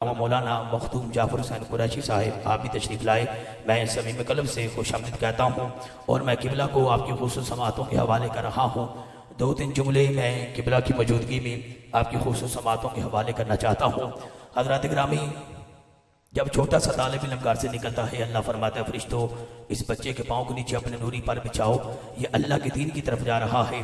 مولانا مختوم جعفر حسین قریشی صاحب آپ بھی تشریف لائے۔ میں صمیم قلب سے خوش آمدید کہتا ہوں اور میں قبلہ کو آپ کی خصوصی سماعتوں کے حوالے کر رہا ہوں۔ دو تین جملے میں قبلہ کی موجودگی میں آپ کی خصوصی سماعتوں کے حوالے کرنا چاہتا ہوں۔ حضرات گرامی، جب چھوٹا سا طالب علم گھر سے نکلتا ہے، اللہ فرماتا ہے فرشتوں اس بچے کے پاؤں کے نیچے اپنے نوری پر بچھاؤ، یہ اللہ کے دین کی طرف جا رہا ہے۔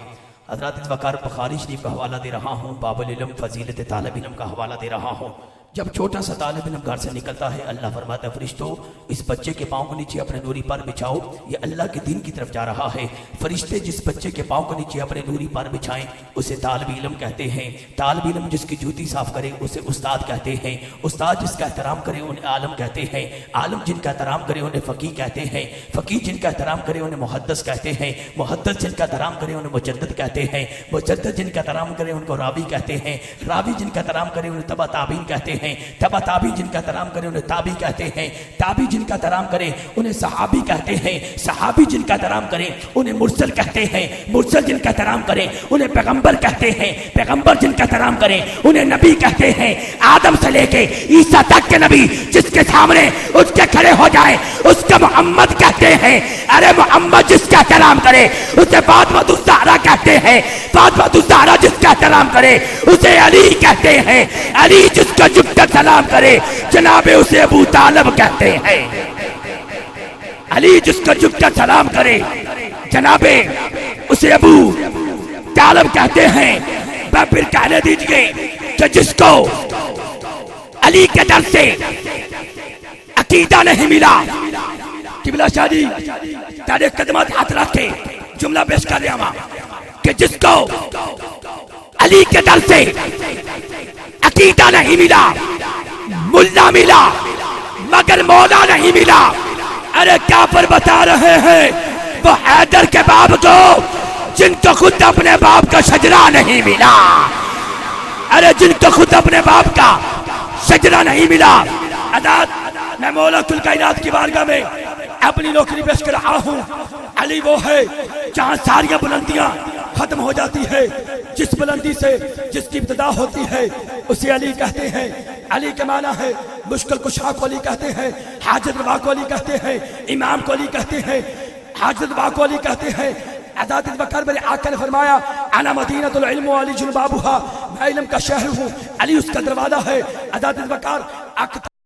حضرات اس وقار بخاری شریف کا حوالہ دے رہا ہوں، باب العلم فضیلت طالب علم کا حوالہ دے رہا ہوں۔ جب چھوٹا سا طالب علم گھر سے نکلتا ہے، اللہ فرماتا ہے فرشتوں اس بچے کے پاؤں کے نیچے اپنے نوری پر بچھاؤ، یہ اللہ کے دین کی طرف جا رہا ہے۔ فرشتے جس بچے کے پاؤں کے نیچے اپنے نوری پر بچھائیں اسے طالب علم کہتے ہیں۔ طالب علم جس کی جوتی صاف کرے اسے استاد کہتے ہیں۔ استاد جس کا احترام کرے انہیں عالم کہتے ہیں۔ عالم جن کا احترام کرے انہیں فقیہ کہتے ہیں۔ فقیہ جن کا احترام کرے انہیں محدث کہتے ہیں۔ محدث جن کا احترام کرے انہیں مجدد کہتے ہیں۔ مجدد جن کا احترام کرے ان کو راوی کہتے ہیں۔ راوی جن کا احترام کرے انہیں تبع تابعین کہتے ہیں۔ تبع تابعین جن کا احترام کرے انہیں تابعی کہتے ہیں۔ تابعی جن کا احترام کرے انہیں صحابی کہتے ہیں۔ صحابی جن کا احترام کرے انہیں مرسل کہتے ہیں۔ مرسل جن کا احترام کرے انہیں پیغمبر کہتے ہیں۔ پیغمبر جن کا احترام کرے انہیں نبی کہتے ہیں۔ آدم سے لے کے عیسیٰ تک کے نبی جس کے سامنے اس کے کھڑے ہو جائے اس کا محمد کہتے ہیں۔ ارے محمد جس کا احترام کرے اسے فاطمہ الزہرا کہتے ہیں۔ فاطمہ الزہرا جس کا احترام کرے اسے علی کہتے ہیں۔ علی جس کا جھک کر سلام کرے جناب اسے ابو طالب کہتے ہیں۔ علی جس کا جھک کر سلام کرے جناب اسے ابو طالب کہتے ہیں۔ میں پھر کہنے دیجئے کہ جس کو علی کے در سے عقیدہ نہیں ملا، قبلہ شاہ جی تیرے قدمات ہاتھ رکھ کے جملہ پیش کر رہا ہوں کہ جس کو علی کے در سے عقیدہ نہیں ملا، ملا ملا مگر مولا نہیں ملا۔ ارے کافر بتا رہے ہیں وہ حیدر کے باپ کو جن کو خود اپنے باپ کا شجرہ نہیں ملا۔ ارے جن کو خود اپنے باپ کا شجرہ نہیں ملا۔ عداد میں مولا کل کائنات کی بارگاہ میں اپنی نوکری پیش کر رہا ہوں۔ علی وہ ہے جہاں ساری بلندیاں ختم ہو جاتی ہے، جس بلندی سے جس کی ابتدا ہوتی ہے اسے علی کہتے ہیں۔ علی کے معنی ہے مشکل کشا کو علی کہتے ہیں، حاجت روا کو علی کہتے ہیں، امام کو علی کہتے ہیں، حاجت روا کو علی کہتے ہیں۔ عداد بکر میرے آقا نے فرمایا انا مدینۃ العلم وعلی جنبابها، میں علم کا شہر ہوں، علی اس کا دروازہ ہے۔ عداد بکر